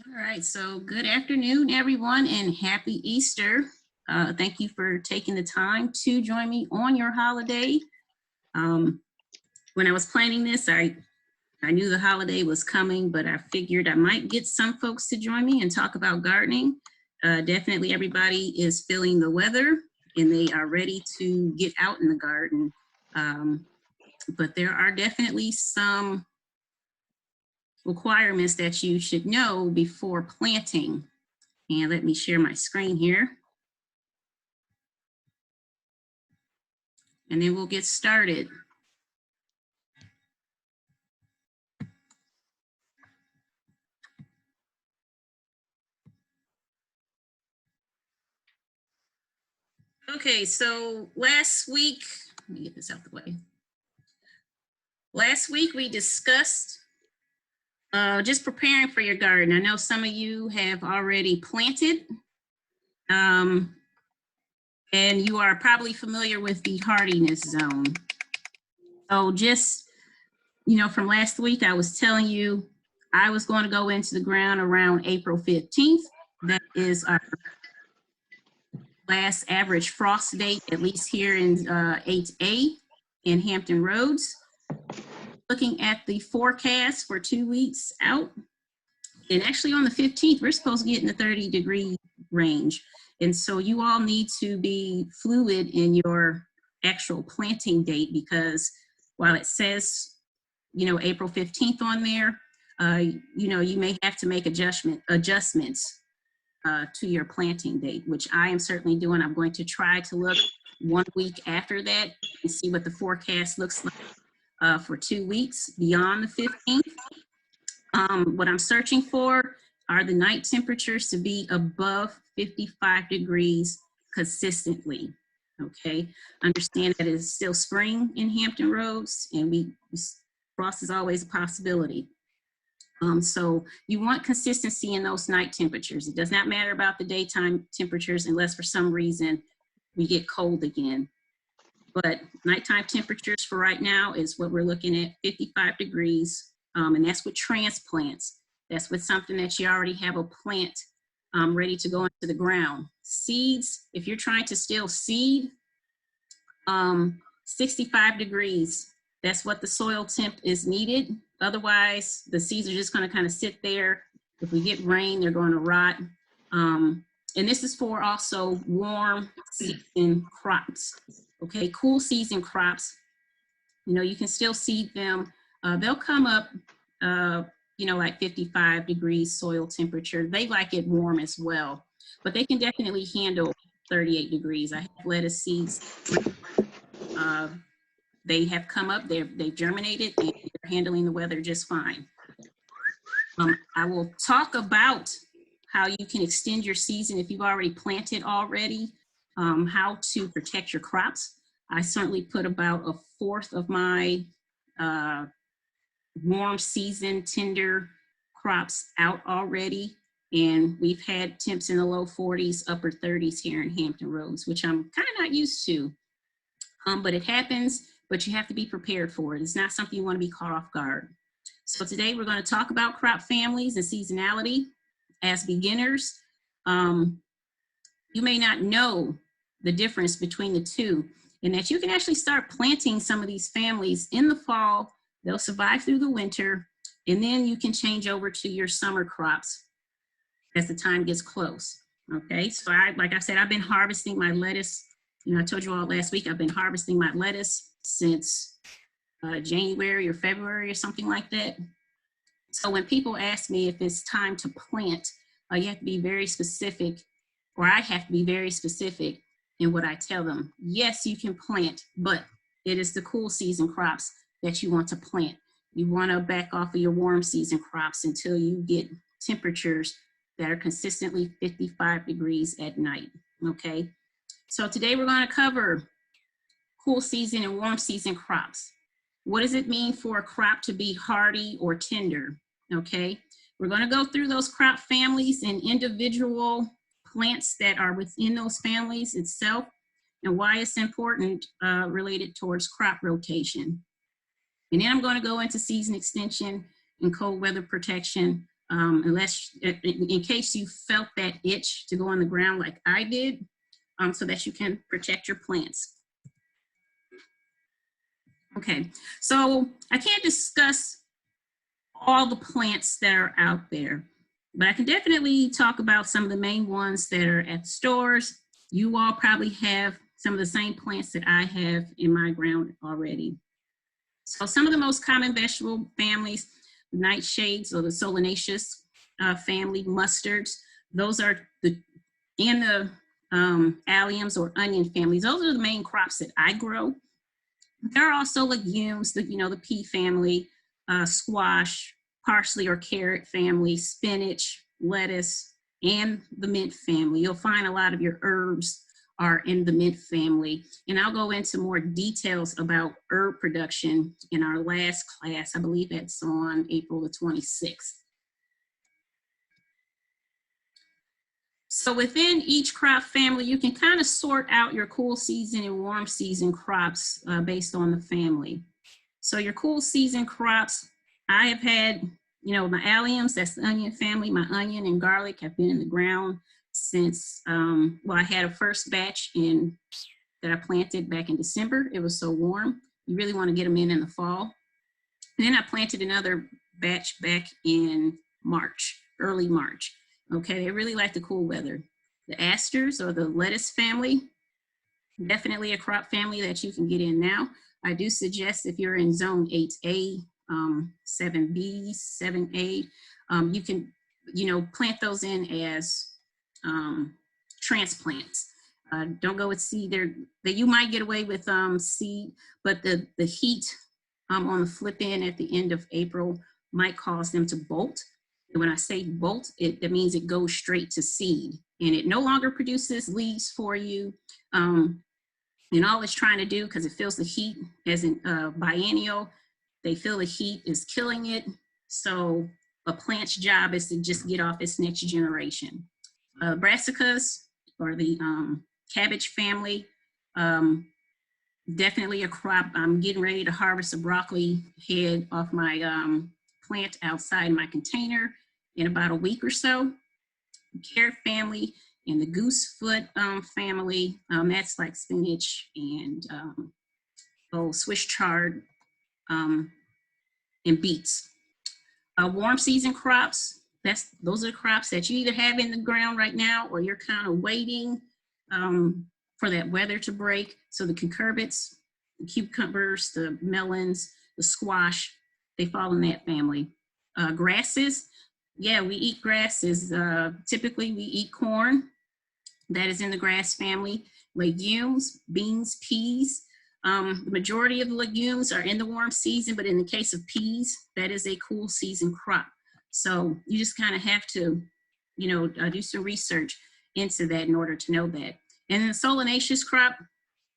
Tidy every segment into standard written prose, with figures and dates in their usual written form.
All right, so good afternoon, everyone, and happy Easter. Thank you for taking the time to join me on your holiday. When I was planning this, I knew the holiday was coming, but I figured I might get some folks to join me and talk about gardening. Definitely everybody is feeling the weather and they are ready to get out in the garden. But there are definitely some requirements that you should know before planting. And let me share my screen here. And then we'll get started. Okay, so last week, let me get this out the way. Last week we discussed just preparing for your garden. I know some of you have already planted and you are probably familiar with the hardiness zone. So just, from last week, I was telling you I was going to go into the ground around April 15th. That is our last average frost date, at least here in 8A in Hampton Roads. Looking at the forecast for 2 weeks out, and actually on the 15th, we're supposed to get in the 30-degree range. And so you all need to be fluid in your actual planting date, because while it says, April 15th on there, you may have to make adjustments to your planting date, which I am certainly doing. I'm going to try to look 1 week after that and see what the forecast looks like for 2 weeks beyond the 15th. What I'm searching for are the night temperatures to be above 55 degrees consistently. Okay, understand that it's still spring in Hampton Roads, and frost is always a possibility. So you want consistency in those night temperatures. It does not matter about the daytime temperatures unless for some reason we get cold again. But nighttime temperatures for right now is what we're looking at, 55 degrees. And that's with transplants. That's with something that you already have a plant ready to go into the ground. Seeds, if you're trying to still seed, 65 degrees. That's what the soil temp is needed. Otherwise, the seeds are just going to kind of sit there. If we get rain, they're going to rot. And this is for also warm season crops. Okay, cool season crops, you can still seed them. They'll come up, like 55 degrees soil temperature. They like it warm as well, but they can definitely handle 38 degrees. I have lettuce seeds. They have come up, they've germinated, and they're handling the weather just fine. I will talk about how you can extend your season if you've already planted already, how to protect your crops. I certainly put about 1/4 of my warm season tender crops out already. And we've had temps in the low 40s, upper 30s here in Hampton Roads, which I'm kind of not used to. But it happens, but you have to be prepared for it. It's not something you want to be caught off guard. So today we're going to talk about crop families and seasonality. As beginners, you may not know the difference between the two, and that you can actually start planting some of these families in the fall. They'll survive through the winter, and then you can change over to your summer crops as the time gets close. Okay, so like I said, I've been harvesting my lettuce. I told you all last week, I've been harvesting my lettuce since January or February or something like that. So when people ask me if it's time to plant, you have to be very specific, or I have to be very specific in what I tell them. Yes, you can plant, but it is the cool season crops that you want to plant. You want to back off of your warm season crops until you get temperatures that are consistently 55 degrees at night, okay? So today we're going to cover cool season and warm season crops. What does it mean for a crop to be hardy or tender, okay? We're going to go through those crop families and individual plants that are within those families itself, and why it's important related towards crop rotation. And then I'm going to go into season extension and cold weather protection unless, in case you felt that itch to go on the ground like I did, so that you can protect your plants. Okay, so I can't discuss all the plants that are out there, but I can definitely talk about some of the main ones that are at stores. You all probably have some of the same plants that I have in my ground already. So some of the most common vegetable families, the nightshades or the Solanaceous family, mustards, those are the, and the Alliums or onion families. Those are the main crops that I grow. There are also legumes, the pea family, squash, parsley or carrot family, spinach, lettuce, and the mint family. You'll find a lot of your herbs are in the mint family. And I'll go into more details about herb production in our last class. I believe that's on April the 26th. So within each crop family, you can kind of sort out your cool season and warm season crops based on the family. So your cool season crops, I have had, my alliums, that's the onion family. My onion and garlic have been in the ground since, I had a first batch that I planted back in December. It was so warm. You really want to get them in the fall. And then I planted another batch back in March, early March. Okay, they really like the cool weather. The asters or the lettuce family, definitely a crop family that you can get in now. I do suggest if you're in zone 8A, 7B, 7A, you can, plant those in as transplants. Don't go with seed. You might get away with seed, but the heat on the flip in at the end of April might cause them to bolt. And when I say bolt, that means it goes straight to seed and it no longer produces leaves for you. And all it's trying to do, because it feels the heat as in biennial, they feel the heat is killing it. So a plant's job is to just get off its next generation. Brassicas or the cabbage family, definitely a crop. I'm getting ready to harvest a broccoli head off my plant outside my container in about a week or so. Carrot family and the Goosefoot family, that's like spinach and Swiss chard and beets. Warm season crops, those are crops that you either have in the ground right now or you're kind of waiting for that weather to break. So the cucurbits, the cucumbers, the melons, the squash, they fall in that family. Grasses, yeah, we eat grasses. Typically we eat corn, that is in the grass family. Legumes, beans, peas. The majority of the legumes are in the warm season, but in the case of peas, that is a cool season crop. So you just kind of have to, do some research into that in order to know that. And the solanaceous crop,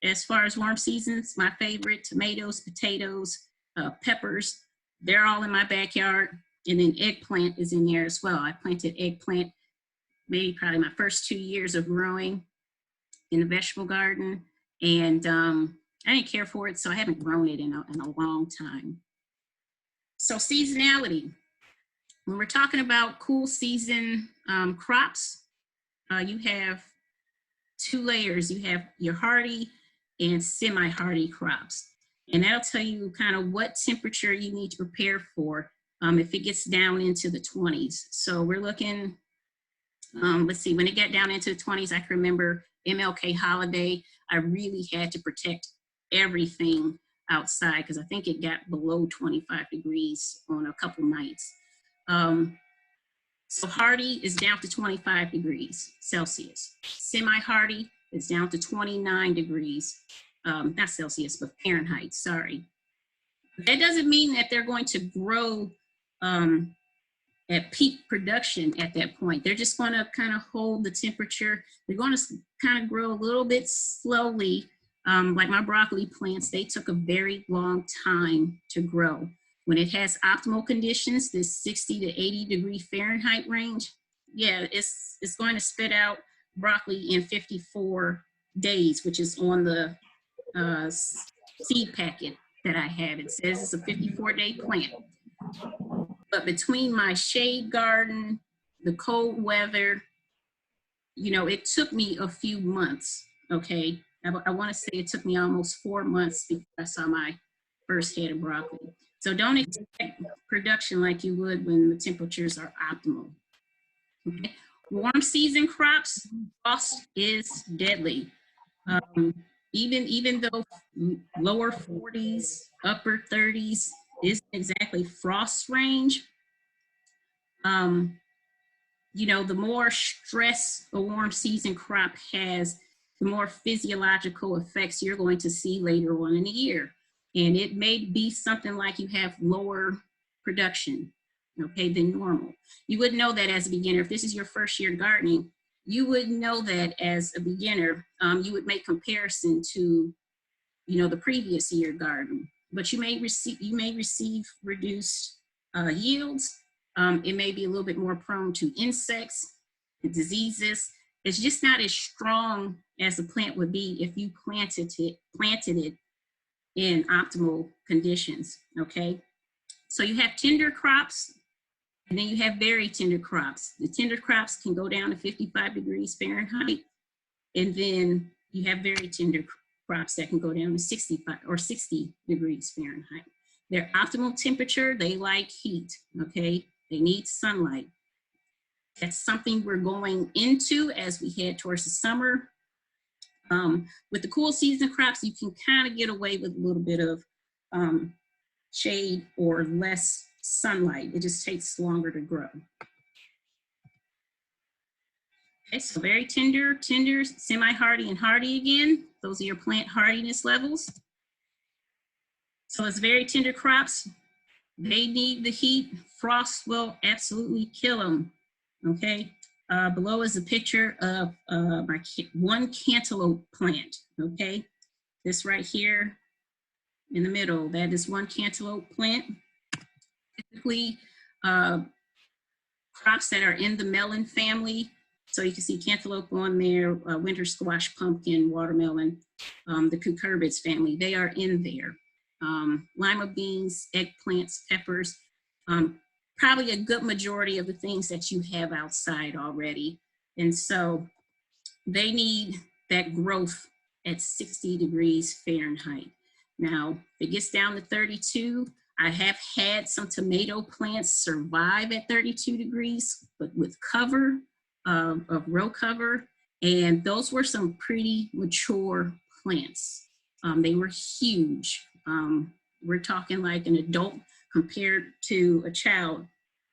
as far as warm seasons, my favorite, tomatoes, potatoes, peppers, they're all in my backyard. And then eggplant is in there as well. I planted eggplant maybe probably my first 2 years of growing in the vegetable garden. And I didn't care for it, so I haven't grown it in a long time. So seasonality. When we're talking about cool season crops, you have two layers. You have your hardy and semi-hardy crops. And that'll tell you kind of what temperature you need to prepare for if it gets down into the 20s. So we're looking, let's see, when it got down into the 20s, I can remember MLK holiday, I really had to protect everything outside because I think it got below 25 degrees on a couple nights. So hardy is down to 25 degrees Celsius. Semi-hardy is down to 29 degrees, not Celsius, but Fahrenheit, sorry. That doesn't mean that they're going to grow at peak production at that point. They're just going to kind of hold the temperature. They're going to kind of grow a little bit slowly. Like my broccoli plants, they took a very long time to grow. When it has optimal conditions, this 60 to 80 degree Fahrenheit range, yeah, it's going to spit out broccoli in 54 days, which is on the seed packet that I have. It says it's a 54-day plant. But between my shade garden, the cold weather, you know, it took me a few months, okay? I want to say it took me almost 4 months before I saw my first head of broccoli. So don't expect production like you would when the temperatures are optimal. Okay? Warm season crops, frost is deadly. Even though lower 40s, upper 30s isn't exactly frost range, you know, the more stress a warm season crop has, the more physiological effects you're going to see later on in the year. And it may be something like you have lower production, okay, than normal. You wouldn't know that as a beginner. If this is your first year gardening, you wouldn't know that as a beginner. You would make comparison to, you know, the previous year garden, but you may receive reduced yields. It may be a little bit more prone to insects and diseases. It's just not as strong as the plant would be if you planted it in optimal conditions, okay? So you have tender crops, and then you have very tender crops. The tender crops can go down to 55 degrees Fahrenheit, and then you have very tender crops that can go down to 65 or 60 degrees Fahrenheit. Their optimal temperature, they like heat, okay? They need sunlight. That's something we're going into as we head towards the summer. With the cool season crops, you can kind of get away with a little bit of shade or less sunlight. It just takes longer to grow. Okay, so very tender, semi-hardy, and hardy again. Those are your plant hardiness levels. So it's very tender crops. They need the heat. Frost will absolutely kill them, okay? Below is a picture of my one cantaloupe plant, okay? This right here in the middle, that is one cantaloupe plant. Typically, crops that are in the melon family. So you can see cantaloupe on there, winter squash, pumpkin, watermelon, the cucurbits family, they are in there. Lima beans, eggplants, peppers, probably a good majority of the things that you have outside already. And so they need that growth at 60 degrees Fahrenheit. Now, if it gets down to 32, I have had some tomato plants survive at 32 degrees, but with cover, of row cover, and those were some pretty mature plants. They were huge. We're talking like an adult compared to a child.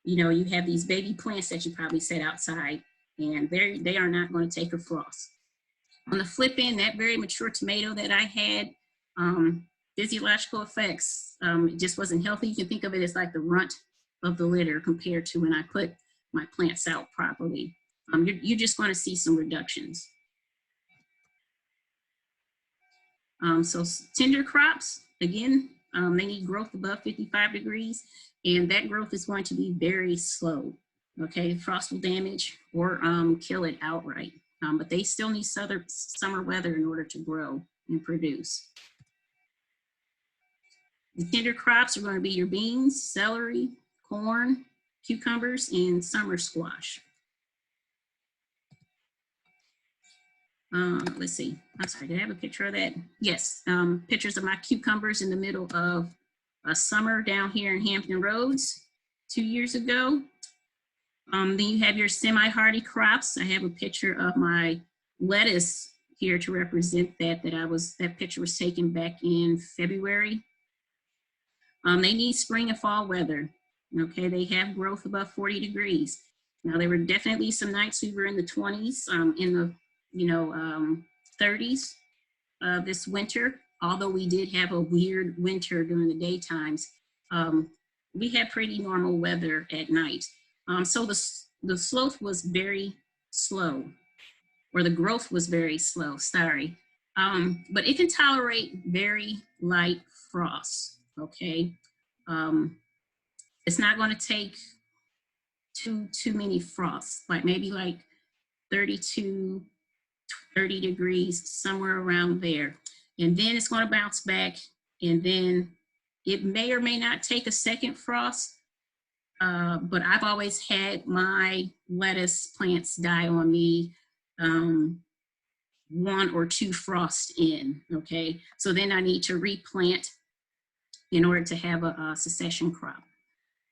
You know, you have these baby plants that you probably set outside, and they are not going to take a frost. On the flip end, that very mature tomato that I had, physiological effects, it just wasn't healthy. You can think of it as like the runt of the litter compared to when I put my plants out properly. You're just going to see some reductions. So tender crops, again, they need growth above 55 degrees, and that growth is going to be very slow. Okay, frost will damage or kill it outright, but they still need summer weather in order to grow and produce. The tender crops are going to be your beans, celery, corn, cucumbers, and summer squash. Let's see, I'm sorry, did I have a picture of that? Yes, pictures of my cucumbers in the middle of a summer down here in Hampton Roads 2 years ago. Then you have your semi-hardy crops. I have a picture of my lettuce here to represent that picture was taken back in February. They need spring and fall weather. Okay, they have growth above 40 degrees. Now there were definitely some nights we were in the 20s, in the 30s this winter. Although we did have a weird winter during the daytimes, we had pretty normal weather at night. So the slope was very slow, or the growth was very slow, sorry. But it can tolerate very light frost, okay? It's not gonna take too many frosts, like maybe like 32, 30 degrees, somewhere around there. And then it's gonna bounce back, and then it may or may not take a second frost, but I've always had my lettuce plants die on me 1 or 2 frosts in, okay? So then I need to replant in order to have a succession crop.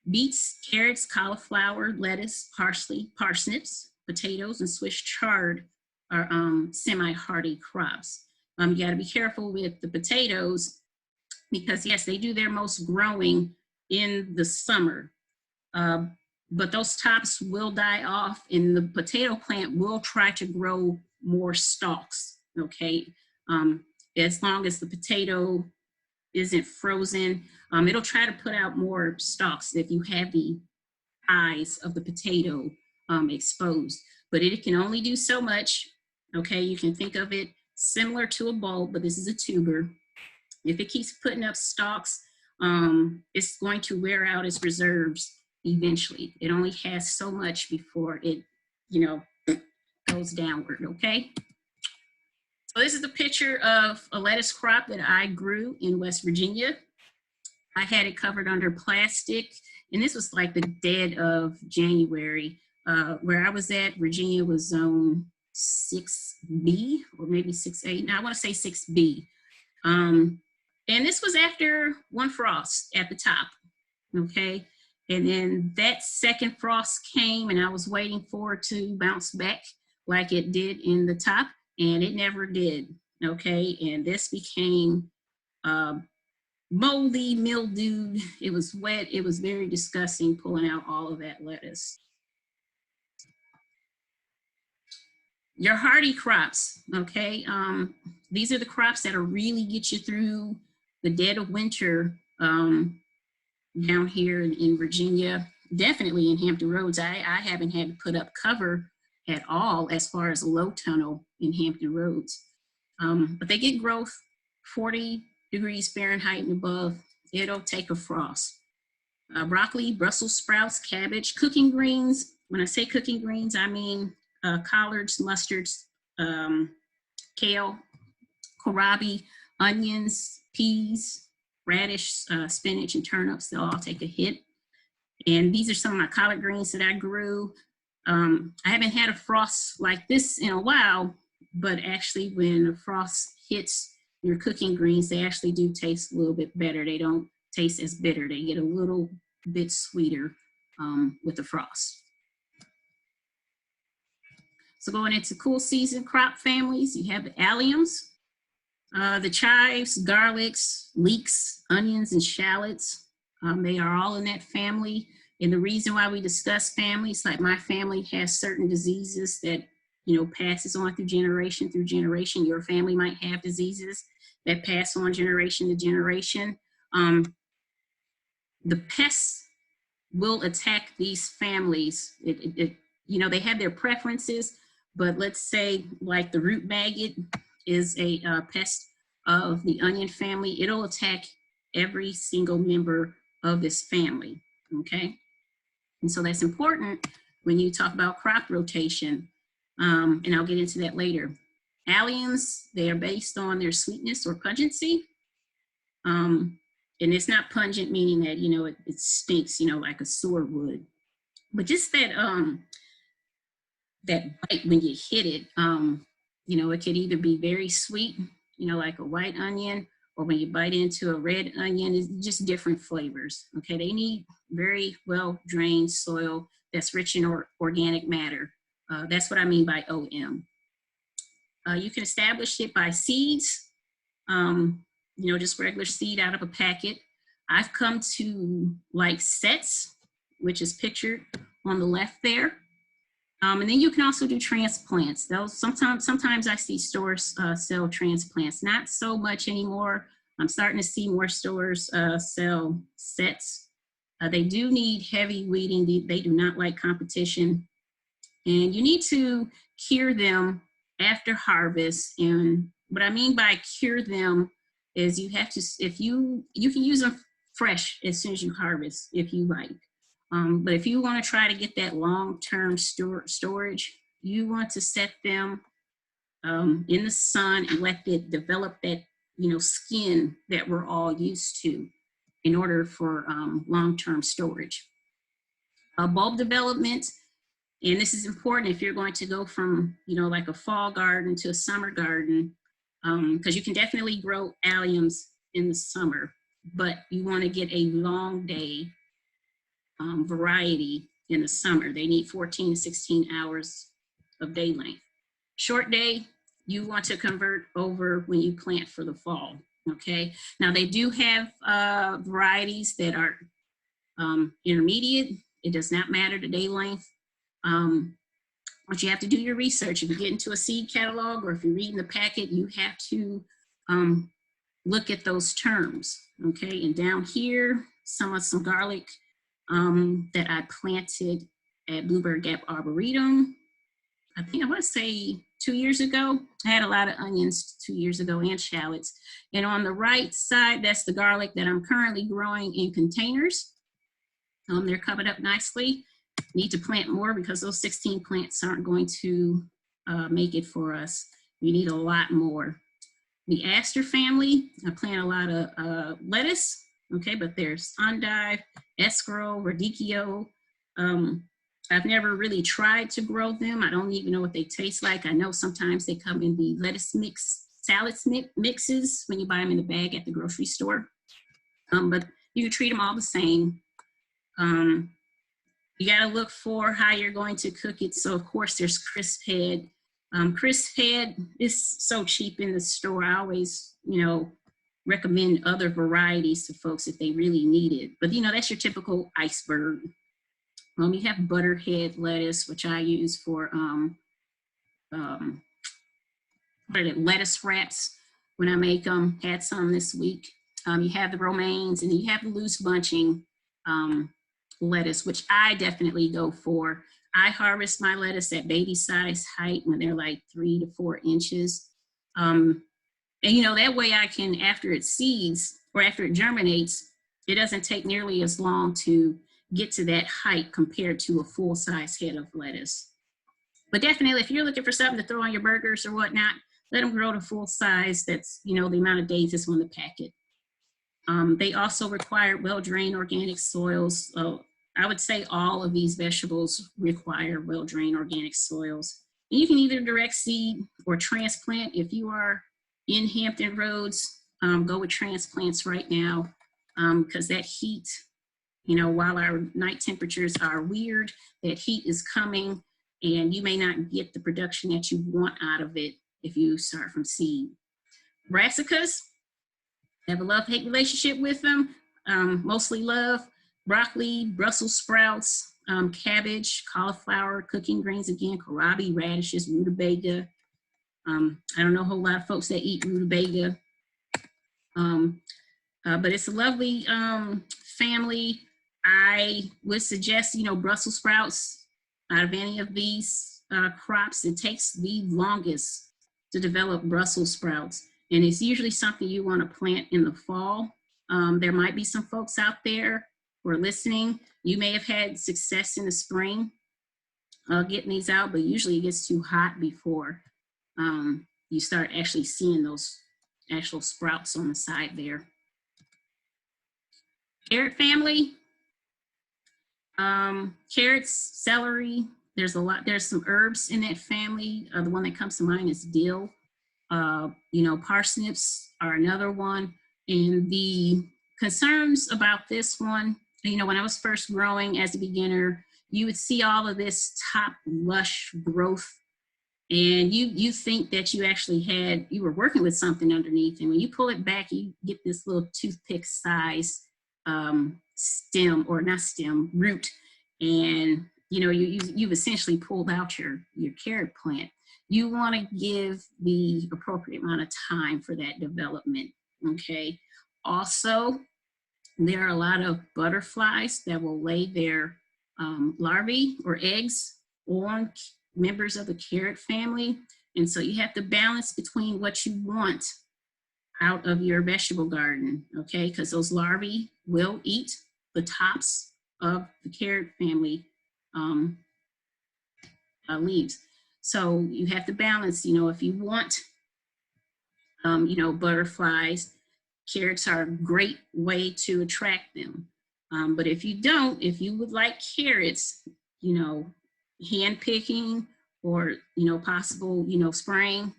Beets, carrots, cauliflower, lettuce, parsley, parsnips, potatoes, and Swiss chard are semi-hardy crops. You got to be careful with the potatoes because, yes, they do their most growing in the summer, but those tops will die off and the potato plant will try to grow more stalks, okay? As long as the potato isn't frozen, it'll try to put out more stalks if you have the eyes of the potato exposed, but it can only do so much, okay? You can think of it similar to a bulb, but this is a tuber. If it keeps putting up stalks, it's going to wear out its reserves eventually. It only has so much before it, goes downward, okay? So this is a picture of a lettuce crop that I grew in West Virginia. I had it covered under plastic, and this was like the dead of January. Where I was at, Virginia was zone 6B or maybe 6A. Now I want to say 6B. And this was after 1 frost at the top, okay? And then that second frost came and I was waiting for it to bounce back like it did in the top, and it never did, okay? And this became moldy, mildewed. It was wet. It was very disgusting pulling out all of that lettuce. Your hardy crops, okay? These are the crops that'll really get you through the dead of winter down here in Virginia, definitely in Hampton Roads. I haven't had to put up cover at all as far as a low tunnel in Hampton Roads. But they get growth 40 degrees Fahrenheit and above. It'll take a frost. Broccoli, Brussels sprouts, cabbage, cooking greens. When I say cooking greens, I mean collards, mustards, kale, kohlrabi, onions, peas, radish, spinach, and turnips. They'll all take a hit. And these are some of my collard greens that I grew. I haven't had a frost like this in a while, but actually when a frost hits your cooking greens, they actually do taste a little bit better. They don't taste as bitter. They get a little bit sweeter with the frost. So going into cool season crop families, you have the alliums, the chives, garlics, leeks, onions, and shallots. They are all in that family. And the reason why we discuss families, like my family has certain diseases that, passes on through generation. Your family might have diseases that pass on generation to generation. The pests will attack these families. They have their preferences, but let's say like the root maggot is a pest of the onion family. It'll attack every single member of this family, okay? And so that's important when you talk about crop rotation, and I'll get into that later. Alliums, they are based on their sweetness or pungency. And it's not pungent, meaning that, it stinks, like a sewer would. But just that, that bite when you hit it, it could either be very sweet, like a white onion, or when you bite into a red onion, it's just different flavors, okay? They need very well-drained soil that's rich in organic matter. That's what I mean by OM. You can establish it by seeds, just regular seed out of a packet. I've come to like sets, which is pictured on the left there. And then you can also do transplants. Sometimes I see stores sell transplants, not so much anymore. I'm starting to see more stores sell sets. They do need heavy weeding. They do not like competition. And you need to cure them after harvest. And what I mean by cure them is you have to, you can use them fresh as soon as you harvest if you like. But if you want to try to get that long-term storage, you want to set them in the sun and let it develop that, skin that we're all used to in order for long-term storage. Bulb development, and this is important if you're going to go from, you know, like a fall garden to a summer garden, because you can definitely grow alliums in the summer, but you want to get a long day variety in the summer. They need 14 to 16 hours of day length. Short day, you want to convert over when you plant for the fall, okay? Now they do have varieties that are intermediate. It does not matter the day length. But you have to do your research. If you get into a seed catalog or if you're reading the packet, you have to look at those terms, okay? And down here, some garlic that I planted at Bluebird Gap Arboretum. I think I want to say 2 years ago. I had a lot of onions 2 years ago and shallots. And on the right side, that's the garlic that I'm currently growing in containers. They're covered up nicely. Need to plant more because those 16 plants aren't going to make it for us. We need a lot more. The Aster family, I plant a lot of lettuce, okay, but there's endive, escarole, radicchio. I've never really tried to grow them. I don't even know what they taste like. I know sometimes they come in the lettuce mix, salad mixes when you buy them in the bag at the grocery store. But you can treat them all the same. You got to look for how you're going to cook it. So of course there's crisp head. Crisp head is so cheap in the store. I always, you know, recommend other varieties to folks if they really need it. But you know, that's your typical iceberg. You have butterhead lettuce, which I use for lettuce wraps when I make them. Had some this week. You have the romaines, and you have the loose bunching lettuce, which I definitely go for. I harvest my lettuce at baby size height when they're like 3 to 4 inches. And you know, that way I can, after it seeds or after it germinates, it doesn't take nearly as long to get to that height compared to a full size head of lettuce. But definitely, if you're looking for something to throw on your burgers or whatnot, let them grow to full size. That's, you know, the amount of days that's on the packet. They also require well-drained organic soils. I would say all of these vegetables require well-drained organic soils. And you can either direct seed or transplant. If you are in Hampton Roads, go with transplants right now, because that heat, you know, while our night temperatures are weird, that heat is coming and you may not get the production that you want out of it if you start from seed. Brassicas, I have a love-hate relationship with them, mostly love. Broccoli, Brussels sprouts, cabbage, cauliflower, cooking greens again, kohlrabi, radishes, rutabaga. I don't know a whole lot of folks that eat rutabaga, but it's a lovely family. I would suggest, you know, Brussels sprouts out of any of these crops. It takes the longest to develop Brussels sprouts, and it's usually something you want to plant in the fall. There might be some folks out there who are listening. You may have had success in the spring getting these out, but usually it gets too hot before you start actually seeing those actual sprouts on the side there. Carrot family, carrots, celery, there's some herbs in that family. The one that comes to mind is dill. You know, parsnips are another one. And the concerns about this one, you know, when I was first growing as a beginner, you would see all of this top lush growth, and you think that you were working with something underneath, and when you pull it back, you get this little toothpick size stem, or not stem, root, and you know, you've essentially pulled out your carrot plant. You want to give the appropriate amount of time for that development, okay? Also, there are a lot of butterflies that will lay their larvae or eggs on members of the carrot family. And so you have to balance between what you want out of your vegetable garden, okay? Because those larvae will eat the tops of the carrot family leaves. So you have to balance, you know, if you want, you know, butterflies, carrots are a great way to attract them. But if you don't, if you would like carrots, you know, hand picking or, you know, possible, you know, spraying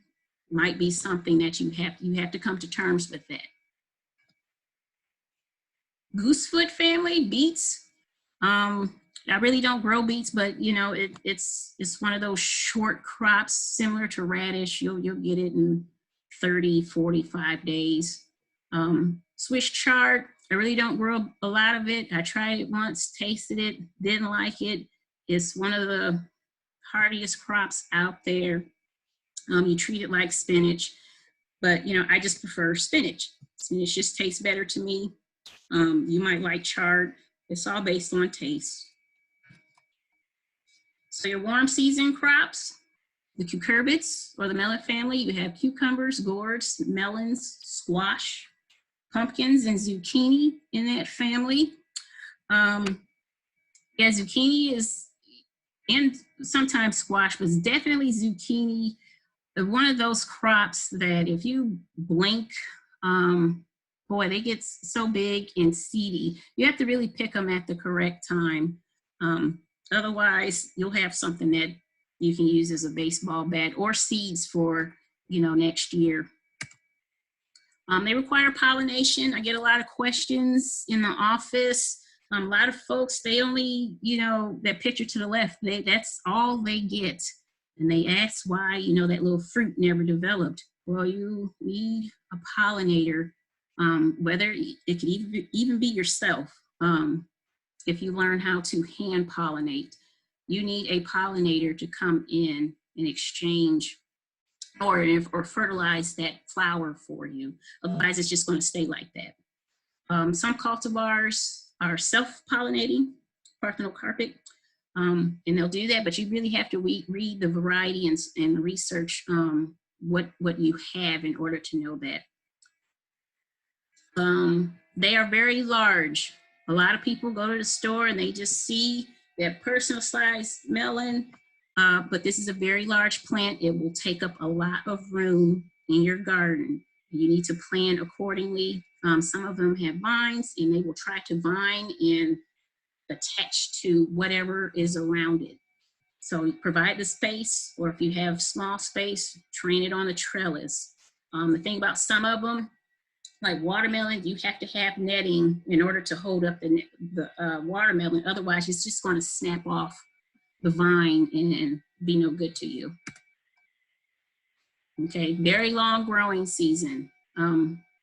might be something that you have to come to terms with that. Goosefoot family, beets. I really don't grow beets, but you know, it's one of those short crops similar to radish. You'll get it in 30, 45 days. Swiss chard, I really don't grow a lot of it. I tried it once, tasted it, didn't like it. It's one of the hardiest crops out there. You treat it like spinach, but you know, I just prefer spinach. Spinach just tastes better to me. You might like chard. It's all based on taste. So your warm season crops, the cucurbits or the melon family, you have cucumbers, gourds, melons, squash, pumpkins, and zucchini in that family. Yeah, zucchini is, and sometimes squash, but definitely zucchini, one of those crops that if you blink, boy, they get so big and seedy. You have to really pick them at the correct time. Otherwise, you'll have something that you can use as a baseball bat or seeds for, you know, next year. They require pollination. I get a lot of questions in the office. A lot of folks, they only, you know, that picture to the left, that's all they get. And they ask why, you know, that little fruit never developed. Well, you need a pollinator, whether it could even be yourself. If you learn how to hand pollinate, you need a pollinator to come in and exchange or fertilize that flower for you. Otherwise, it's just going to stay like that. Some cultivars are self-pollinating, parthenocarpic, and they'll do that, but you really have to read the variety and research what you have in order to know that. They are very large. A lot of people go to the store and they just see that personal size melon, but this is a very large plant. It will take up a lot of room in your garden. You need to plan accordingly. Some of them have vines and they will try to vine and attach to whatever is around it. So provide the space, or if you have small space, train it on the trellis. The thing about some of them, like watermelon, you have to have netting in order to hold up the watermelon. Otherwise, it's just going to snap off the vine and be no good to you. Okay, very long growing season,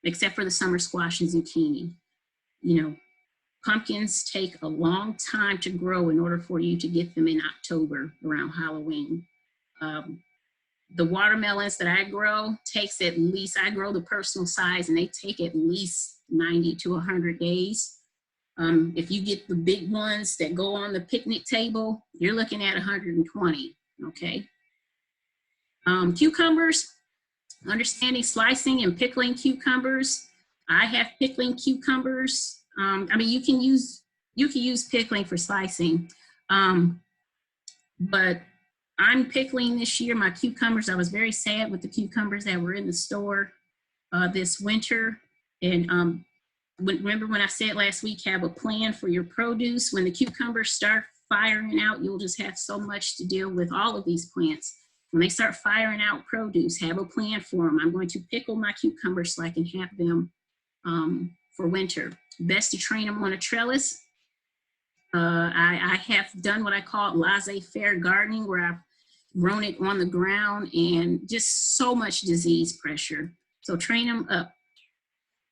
except for the summer squash and zucchini. You know, pumpkins take a long time to grow in order for you to get them in October around Halloween. The watermelons that I grow takes at least, I grow the personal size and they take at least 90 to 100 days. If you get the big ones that go on the picnic table, you're looking at 120, okay? Cucumbers, understanding slicing and pickling cucumbers. I have pickling cucumbers. I mean, you can use pickling for slicing, but I'm pickling this year my cucumbers. I was very sad with the cucumbers that were in the store this winter. And remember when I said last week, have a plan for your produce. When the cucumbers start firing out, you'll just have so much to deal with all of these plants. When they start firing out produce, have a plan for them. I'm going to pickle my cucumbers so I can have them for winter. Best to train them on a trellis. I have done what I call laissez-faire gardening, where I've grown it on the ground and just so much disease pressure. So train them up.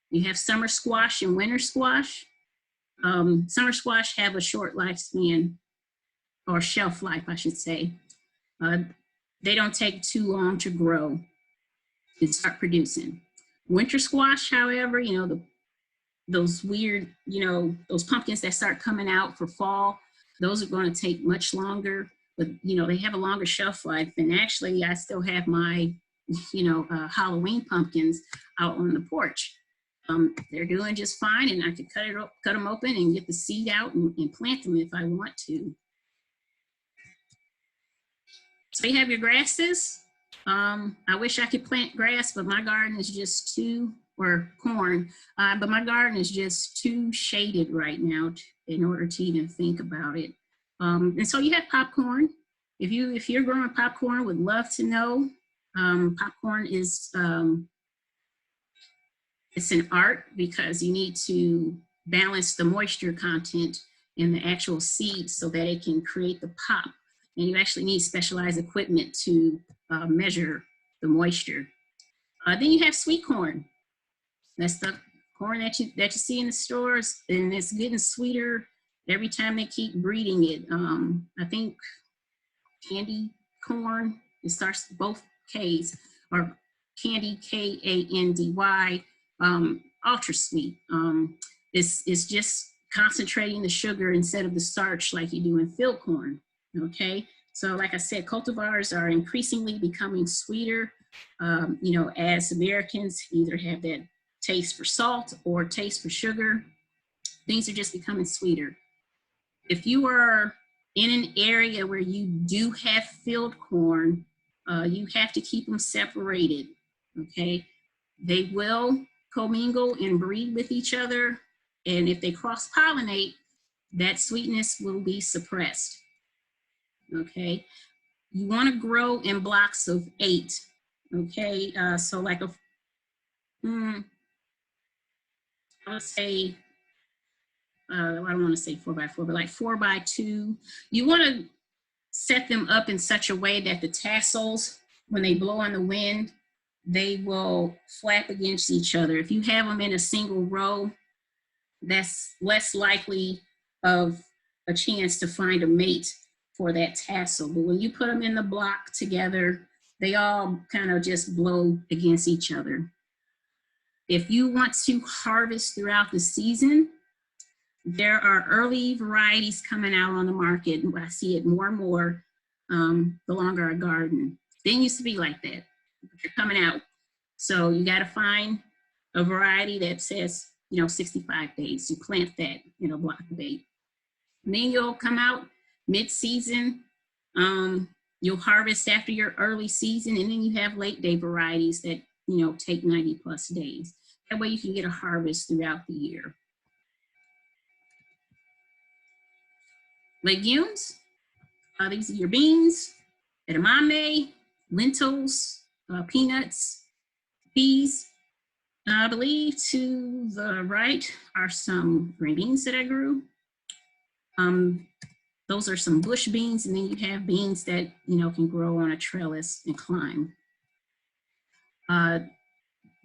You have summer squash and winter squash. Summer squash have a short lifespan, or shelf life, I should say. They don't take too long to grow and start producing. Winter squash, however, you know, those weird, you know, those pumpkins that start coming out for fall, those are going to take much longer, but, you know, they have a longer shelf life. And actually, I still have my, you know, Halloween pumpkins out on the porch. They're doing just fine, and I could cut them open and get the seed out and plant them if I want to. So you have your grasses. I wish I could plant grass, but my garden is just too or corn, but my garden is just too shaded right now in order to even think about it. And so you have popcorn. If you're growing popcorn, would love to know. Popcorn is it's an art because you need to balance the moisture content in the actual seed so that it can create the pop. And you actually need specialized equipment to measure the moisture. Then you have sweet corn. That's the corn that you see in the stores, and it's getting sweeter every time they keep breeding it. I think candy corn, it starts both K's, or candy, K-A-N-D-Y, ultra sweet. It's just concentrating the sugar instead of the starch like you do in field corn, okay? So like I said, cultivars are increasingly becoming sweeter, you know, as Americans either have that taste for salt or taste for sugar. Things are just becoming sweeter. If you are in an area where you do have field corn, you have to keep them separated, okay? They will commingle and breed with each other, and if they cross-pollinate, that sweetness will be suppressed, okay? You want to grow in blocks of 8, okay? So like a, I would say, I don't want to say 4x4, but like 4x2. You want to set them up in such a way that the tassels, when they blow in the wind, they will flap against each other. If you have them in a single row, that's less likely of a chance to find a mate for that tassel. But when you put them in the block together, they all kind of just blow against each other. If you want to harvest throughout the season, there are early varieties coming out on the market. I see it more and more the longer I garden. Didn't used to be like that, but they're coming out. So you got to find a variety that says, you know, 65 days. You plant that in a block of 8. And then you'll come out mid-season. You'll harvest after your early season, and then you have late day varieties that, you know, take 90 plus days. That way you can get a harvest throughout the year. Legumes, these are your beans, edamame, lentils, peanuts, peas. I believe to the right are some green beans that I grew. Those are some bush beans, and then you have beans that, you know, can grow on a trellis and climb.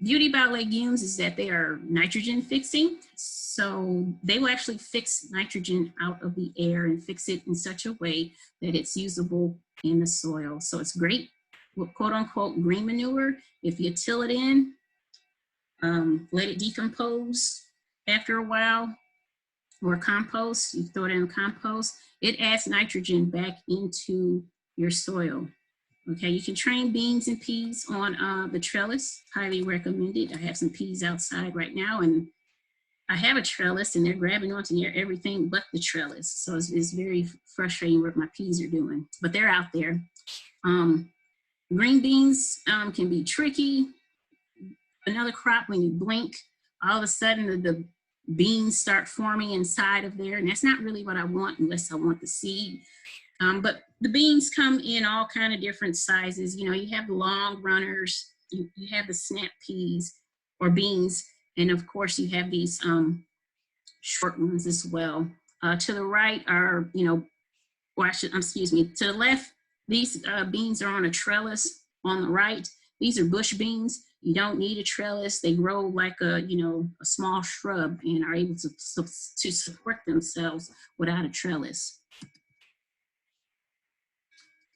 Beauty about legumes is that they are nitrogen fixing. So they will actually fix nitrogen out of the air and fix it in such a way that it's usable in the soil. So it's great with quote unquote green manure. If you till it in, let it decompose after a while, or compost, you throw it in compost, it adds nitrogen back into your soil. Okay, you can train beans and peas on the trellis, highly recommended. I have some peas outside right now, and I have a trellis, and they're grabbing onto everything but the trellis. So it's very frustrating what my peas are doing, but they're out there. Green beans can be tricky. Another crop, when you blink, all of a sudden the beans start forming inside of there, and that's not really what I want unless I want the seed. But the beans come in all kind of different sizes. You know, you have the long runners, you have the snap peas or beans, and of course you have these short ones as well. To the right are, you know, or excuse me, to the left, these beans are on a trellis. On the right, these are bush beans. You don't need a trellis. They grow like a, you know, a small shrub and are able to support themselves without a trellis.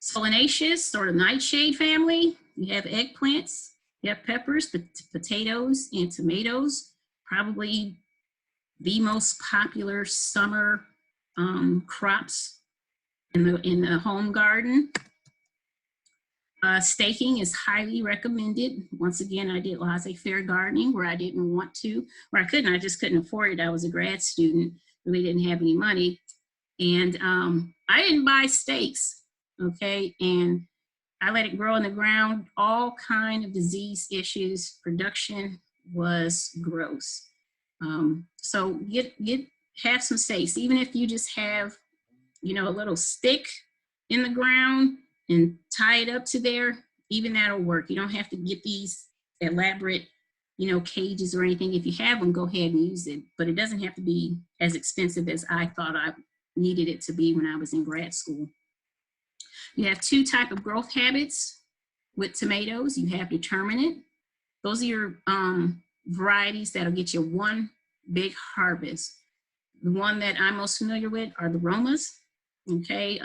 Solanaceous, or the nightshade family. You have eggplants, you have peppers, potatoes, and tomatoes. Probably the most popular summer crops in the home garden. Staking is highly recommended. Once again, I did laissez-faire gardening where I didn't want to, or I just couldn't afford it. I was a grad student, really didn't have any money. And I didn't buy stakes, okay? And I let it grow in the ground, all kind of disease issues, production was gross. So have some stakes, even if you just have, you know, a little stick in the ground and tie it up to there, even that'll work. You don't have to get these elaborate, you know, cages or anything. If you have them, go ahead and use it, but it doesn't have to be as expensive as I thought I needed it to be when I was in grad school. You have two types of growth habits with tomatoes. You have determinate. Those are your varieties that'll get you one big harvest. The one that I'm most familiar with are the Romas. Okay,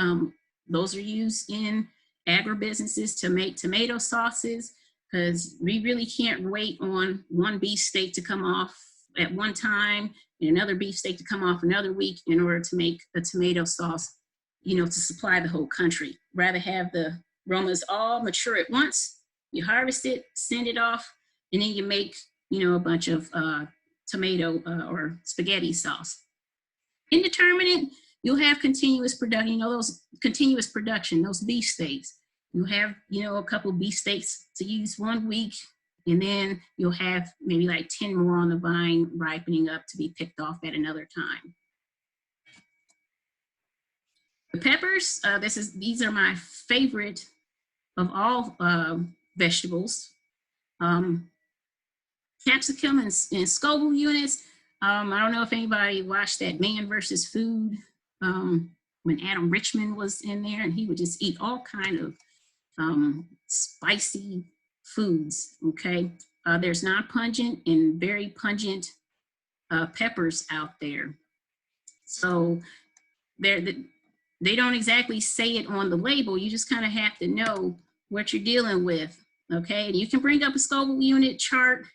those are used in agribusinesses to make tomato sauces, because we really can't wait on one beefsteak to come off at one time and another beefsteak to come off another week in order to make a tomato sauce, you know, to supply the whole country. Rather have the Romas all mature at once, you harvest it, send it off, and then you make, you know, a bunch of tomato or spaghetti sauce. Indeterminate, you'll have continuous production, you know, those continuous production, those beefsteaks. You'll have, you know, a couple beefsteaks to use 1 week, and then you'll have maybe like 10 more on the vine ripening up to be picked off at another time. The peppers, these are my favorite of all vegetables. Capsicum and Scoville units. I don't know if anybody watched that Man vs. Food when Adam Richman was in there, and he would just eat all kind of spicy foods, okay? There's non-pungent and very pungent peppers out there. So they don't exactly say it on the label. You just kind of have to know what you're dealing with, okay? And you can bring up a Scoville unit chart,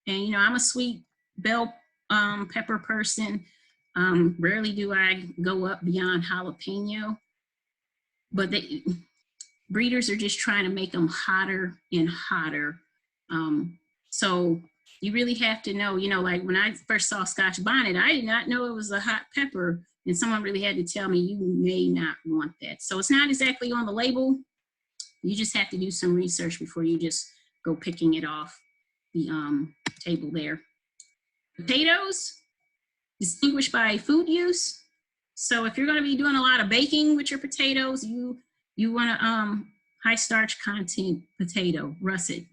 and you know, I'm a sweet bell pepper person. Rarely do I go up beyond jalapeno, but breeders are just trying to make them hotter and hotter. So you really have to know, you know, like when I first saw Scotch bonnet, I did not know it was a hot pepper, and someone really had to tell me you may not want that. So it's not exactly on the label. You just have to do some research before you just go picking it off the table there. Potatoes, distinguished by food use. So if you're going to be doing a lot of baking with your potatoes, you want a high starch content potato, russet,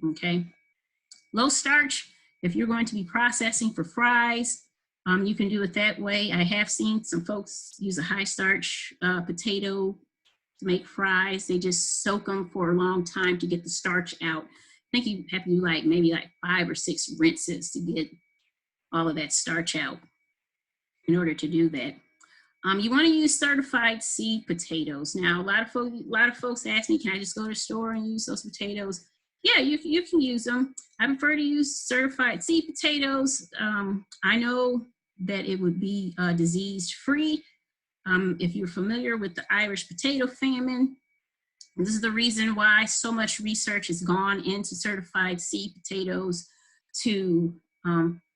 okay? Low starch, if you're going to be processing for fries, you can do it that way. I have seen some folks use a high starch potato to make fries. They just soak them for a long time to get the starch out. I think you have to do like maybe like 5 or 6 rinses to get all of that starch out in order to do that. You want to use certified seed potatoes. Now, a lot of folks ask me, can I just go to the store and use those potatoes? Yeah, you can use them. I prefer to use certified seed potatoes. I know that it would be disease-free. If you're familiar with the Irish potato famine, this is the reason why so much research has gone into certified seed potatoes to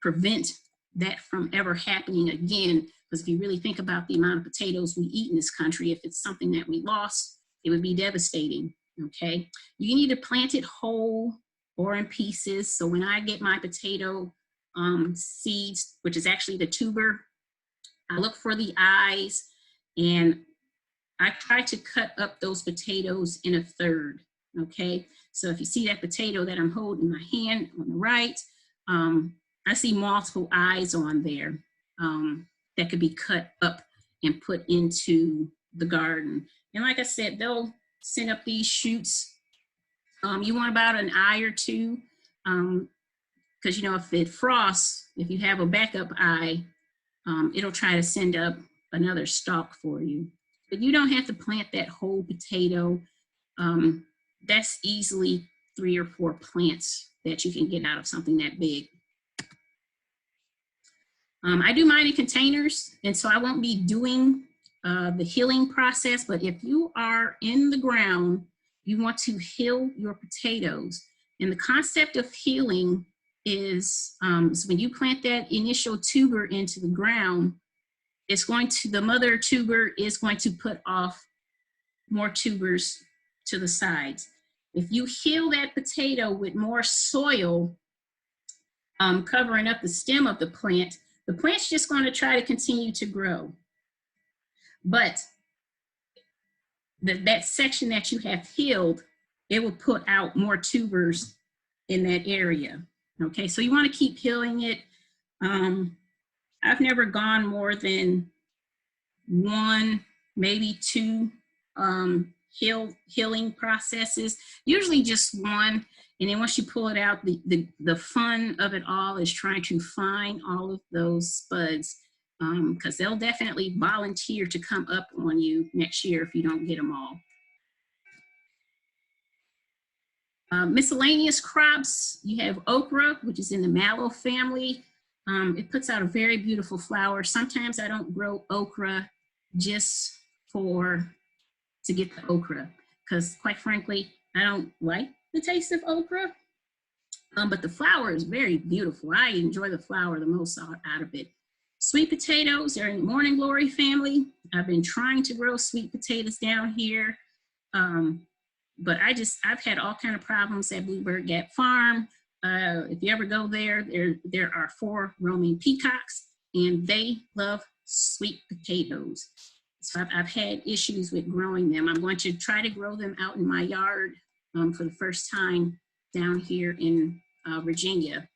prevent that from ever happening again. Because if you really think about the amount of potatoes we eat in this country, if it's something that we lost, it would be devastating, okay? You can either plant it whole or in pieces. So when I get my potato seeds, which is actually the tuber, I look for the eyes, and I try to cut up those potatoes in a third, okay? So if you see that potato that I'm holding in my hand on the right, I see multiple eyes on there that could be cut up and put into the garden. And like I said, they'll send up these shoots. You want about an eye or two, because you know, if it frosts, if you have a backup eye, it'll try to send up another stalk for you. But you don't have to plant that whole potato. That's easily 3 or 4 plants that you can get out of something that big. I do mine in containers, and so I won't be doing the healing process, but if you are in the ground, you want to heal your potatoes. And the concept of healing is, so when you plant that initial tuber into the ground, the mother tuber is going to put off more tubers to the sides. If you heal that potato with more soil, covering up the stem of the plant's just going to try to continue to grow. But that section that you have healed, it will put out more tubers in that area. Okay, so you want to keep healing it. I've never gone more than 1, maybe 2 healing processes, usually just 1. And then once you pull it out, the fun of it all is trying to find all of those spuds, because they'll definitely volunteer to come up on you next year if you don't get them all. Miscellaneous crops, you have okra, which is in the mallow family. It puts out a very beautiful flower. Sometimes I don't grow okra just to get the okra, because quite frankly, I don't like the taste of okra, but the flower is very beautiful. I enjoy the flower the most out of it. Sweet potatoes are in the morning glory family. I've been trying to grow sweet potatoes down here, but I've had all kind of problems at Bluebird Gap Farm. If you ever go there, there are 4 roaming peacocks, and they love sweet potatoes. So I've had issues with growing them. I'm going to try to grow them out in my yard for the first time down here in Virginia.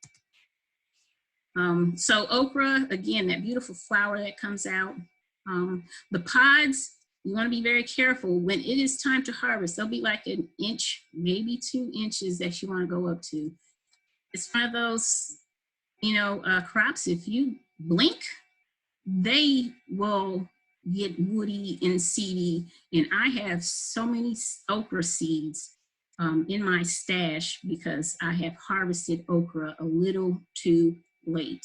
So okra, again, that beautiful flower that comes out. The pods, you want to be very careful. When it is time to harvest, they'll be like 1 inch, maybe 2 inches that you want to go up to. It's one of those, crops, if you blink, they will get woody and seedy. And I have so many okra seeds in my stash because I have harvested okra a little too late.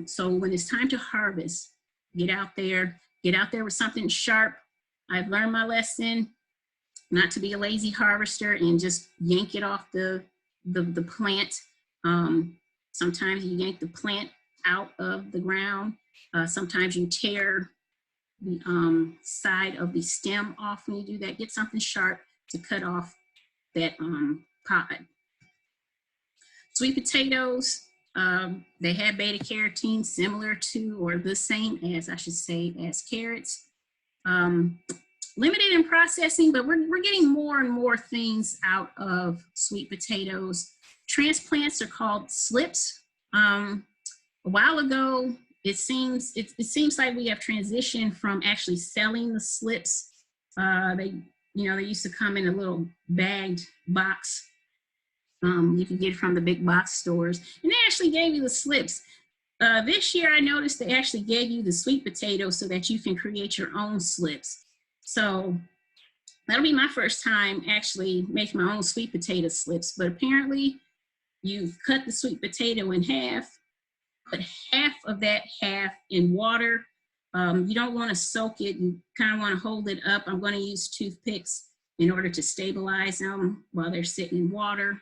So when it's time to harvest, get out there with something sharp. I've learned my lesson not to be a lazy harvester and just yank it off the plant. Sometimes you yank the plant out of the ground. Sometimes you tear the side of the stem off when you do that. Get something sharp to cut off that pod. Sweet potatoes, they have beta carotene similar to, or the same as, I should say, as carrots. Limited in processing, but we're getting more and more things out of sweet potatoes. Transplants are called slips. A while ago, it seems like we have transitioned from actually selling the slips. They used to come in a little bagged box. You can get it from the big box stores, and they actually gave you the slips. This year, I noticed they actually gave you the sweet potatoes so that you can create your own slips. So that'll be my first time actually making my own sweet potato slips. But apparently, you cut the sweet potato in half, put half of that half in water. You don't want to soak it. You kind of want to hold it up. I'm going to use toothpicks in order to stabilize them while they're sitting in water.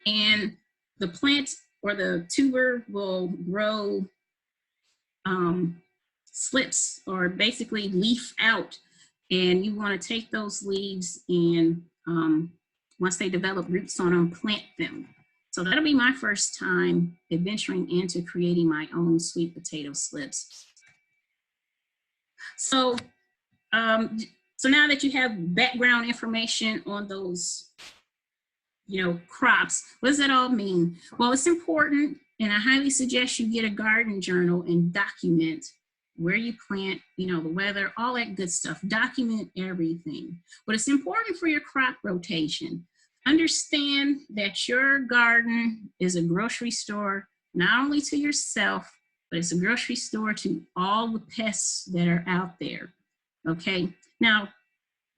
And the plant or the tuber will grow slips, or basically leaf out. And you want to take those leaves and once they develop roots on them, plant them. So that'll be my first time adventuring into creating my own sweet potato slips. So, so now that you have background information on those, crops, what does that all mean? Well, it's important, and I highly suggest you get a garden journal and document where you plant, the weather, all that good stuff. Document everything. But it's important for your crop rotation. Understand that your garden is a grocery store, not only to yourself, but it's a grocery store to all the pests that are out there, okay? Now,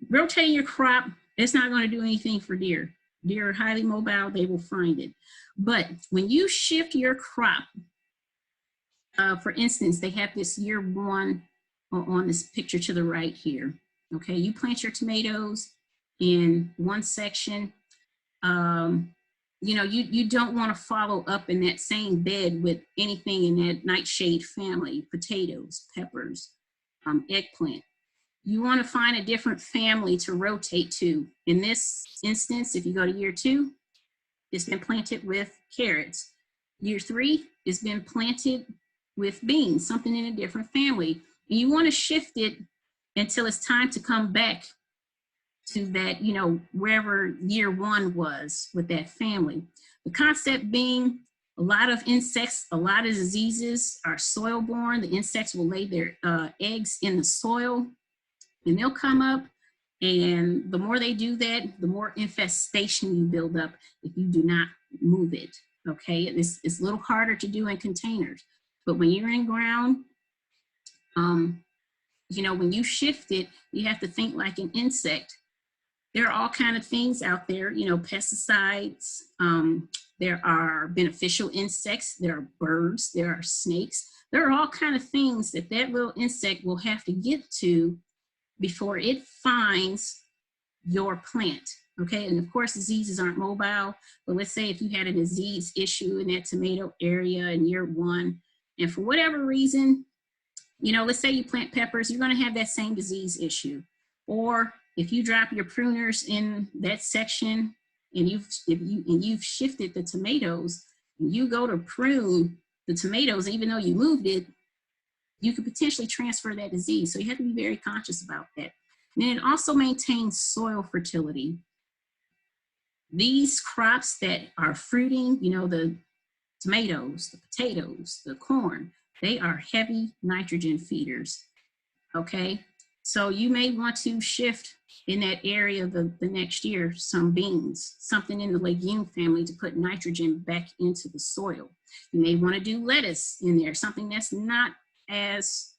rotating your crop, it's not going to do anything for deer. Deer are highly mobile, they will find it. But when you shift your crop, for instance, they have this year 1 on this picture to the right here, okay? You plant your tomatoes in one section. You don't want to follow up in that same bed with anything in that nightshade family, potatoes, peppers, eggplant. You want to find a different family to rotate to. In this instance, if you go to year 2, it's been planted with carrots. Year 3 has been planted with beans, something in a different family. And you want to shift it until it's time to come back to that, you know, wherever year 1 was with that family. The concept being a lot of insects, a lot of diseases are soil borne. The insects will lay their eggs in the soil and they'll come up. And the more they do that, the more infestation you build up if you do not move it. Okay, it's a little harder to do in containers. But when you're in ground, you know, when you shift it, you have to think like an insect. There are all kinds of things out there, you know, pesticides. There are beneficial insects. There are birds. There are snakes. There are all kinds of things that that little insect will have to get to before it finds your plant. Okay, and of course diseases aren't mobile, but let's say if you had a disease issue in that tomato area in year 1, and for whatever reason, you know, let's say you plant peppers, you're going to have that same disease issue. Or if you drop your pruners in that section and you've shifted the tomatoes, and you go to prune the tomatoes, even though you moved it, you could potentially transfer that disease. So you have to be very conscious about that. And then it also maintains soil fertility. These crops that are fruiting, you know, the tomatoes, the potatoes, the corn, they are heavy nitrogen feeders, okay? So you may want to shift in that area the next year, some beans, something in the legume family to put nitrogen back into the soil. You may want to do lettuce in there, something that's not as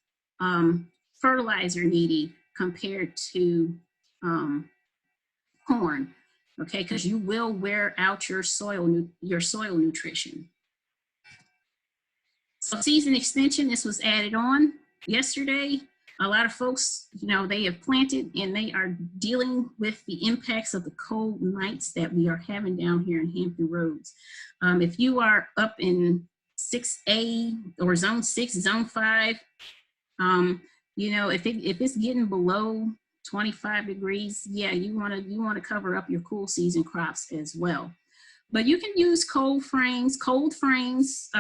fertilizer needy compared to corn, okay? Because you will wear out your soil nutrition. So season extension, this was added on yesterday. A lot of folks, you know, they have planted and they are dealing with the impacts of the cold nights that we are having down here in Hampton Roads. If you are up in 6A or zone 6, zone 5, you know, if it's getting below 25 degrees, yeah, you want to cover up your cool season crops as well. But you can use cold frames,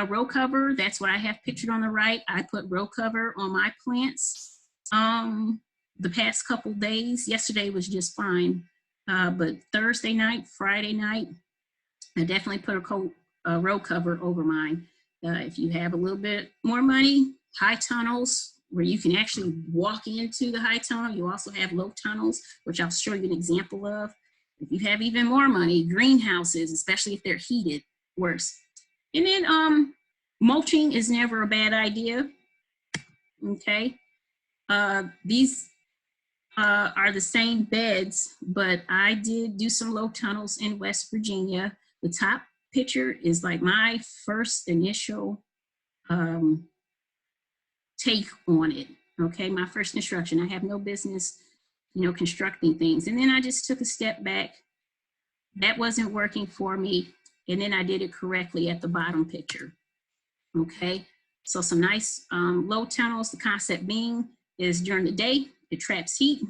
row cover. That's what I have pictured on the right. I put row cover on my plants the past couple days. Yesterday was just fine. But Thursday night, Friday night, I definitely put a row cover over mine. If you have a little bit more money, high tunnels where you can actually walk into the high tunnel. You also have low tunnels, which I'll show you an example of. If you have even more money, greenhouses, especially if they're heated, worse. And then mulching is never a bad idea, okay? These are the same beds, but I did do some low tunnels in West Virginia. The top picture is like my first initial take on it, okay? My first instruction. I have no business, you know, constructing things. And then I just took a step back. That wasn't working for me. And then I did it correctly at the bottom picture, okay? So some nice low tunnels. The concept being is during the day, it traps heat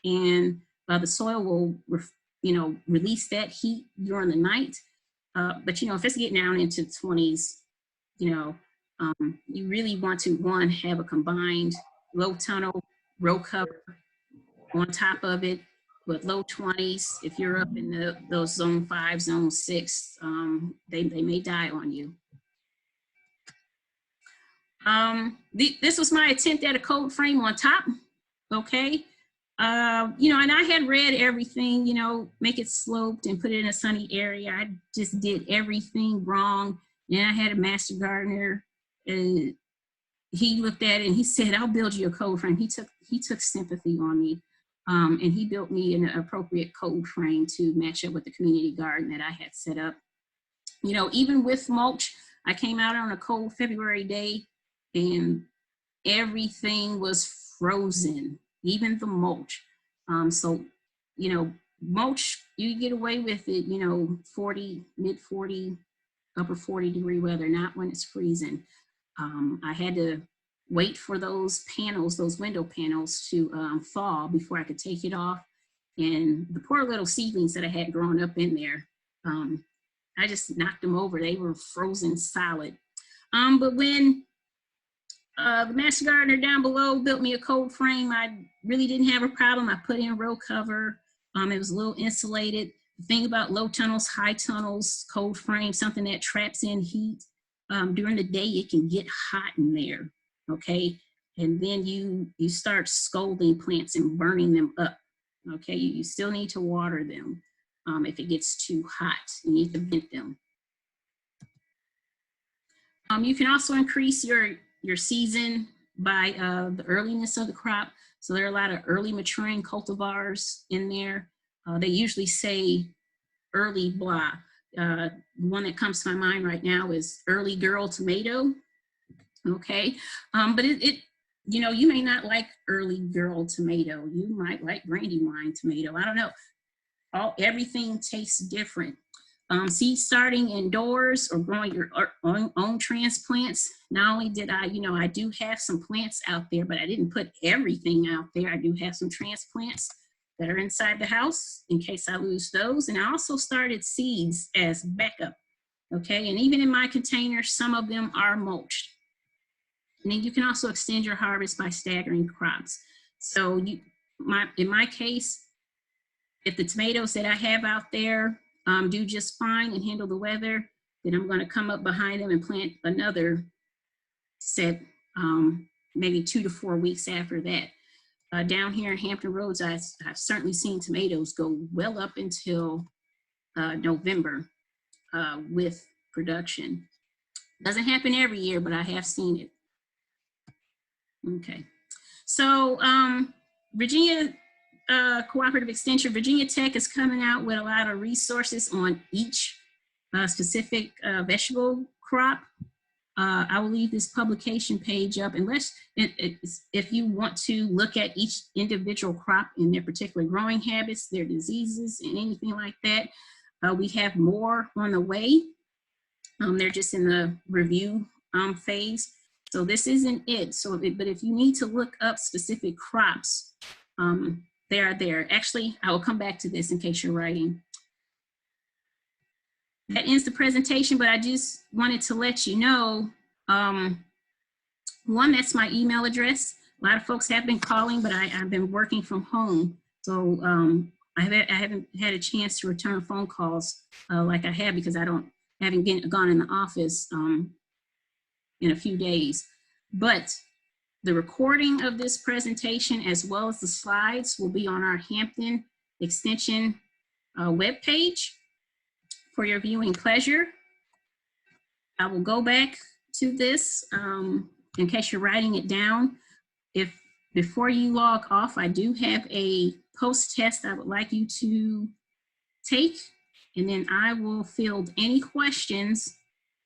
and the soil will, you know, release that heat during the night. But, you know, if it's getting down into the 20s, you know, you really want to, one, have a combined low tunnel, row cover on top of it with low 20s. If you're up in those zone 5, zone 6, they may die on you. This was my attempt at a cold frame on top, okay? You know, and I had read everything, you know, make it sloped and put it in a sunny area. I just did everything wrong. And I had a master gardener, and he looked at it and he said, "I'll build you a cold frame." He took sympathy on me, and he built me an appropriate cold frame to match up with the community garden that I had set up. You know, even with mulch, I came out on a cold February day and everything was frozen, even the mulch. So, you know, mulch, you get away with it, you know, 40, mid 40, upper 40 degree weather, not when it's freezing. I had to wait for those panels, those window panels to thaw before I could take it off. And the poor little seedlings that I had growing up in there, I just knocked them over. They were frozen solid. But when the master gardener down below built me a cold frame, I really didn't have a problem. I put in row cover. It was a little insulated. The thing about low tunnels, high tunnels, cold frame, something that traps in heat. During the day, it can get hot in there, okay? And then you start scalding plants and burning them up, okay? You still need to water them. If it gets too hot, you need to vent them. You can also increase your season by the earliness of the crop. So there are a lot of early maturing cultivars in there. They usually say early blah. The one that comes to my mind right now is early girl tomato. Okay, but you know, you may not like early girl tomato. You might like brandywine tomato. I don't know. Everything tastes different. Seed starting indoors or growing your own transplants. Not only did I, you know, I do have some plants out there, but I didn't put everything out there. I do have some transplants that are inside the house in case I lose those. And I also started seeds as backup. Okay, and even in my containers, some of them are mulched. And then you can also extend your harvest by staggering crops. So in my case, if the tomatoes that I have out there do just fine and handle the weather, then I'm going to come up behind them and plant another set maybe 2 to 4 weeks after that. Down here in Hampton Roads, I've certainly seen tomatoes go well up until November with production. Doesn't happen every year, but I have seen it. Okay, so Virginia Cooperative Extension, Virginia Tech is coming out with a lot of resources on each specific vegetable crop. I will leave this publication page up unless if you want to look at each individual crop and their particular growing habits, their diseases, and anything like that. We have more on the way. They're just in the review phase. So this isn't it. But if you need to look up specific crops, they are there. Actually, I will come back to this in case you're writing. That ends the presentation, but I just wanted to let you know, one, that's my email address. A lot of folks have been calling, but I've been working from home. So I haven't had a chance to return phone calls like I have because I haven't gone in the office in a few days. But the recording of this presentation as well as the slides will be on our Hampton Extension webpage for your viewing pleasure. I will go back to this in case you're writing it down. If before you log off, I do have a post test I would like you to take, and then I will field any questions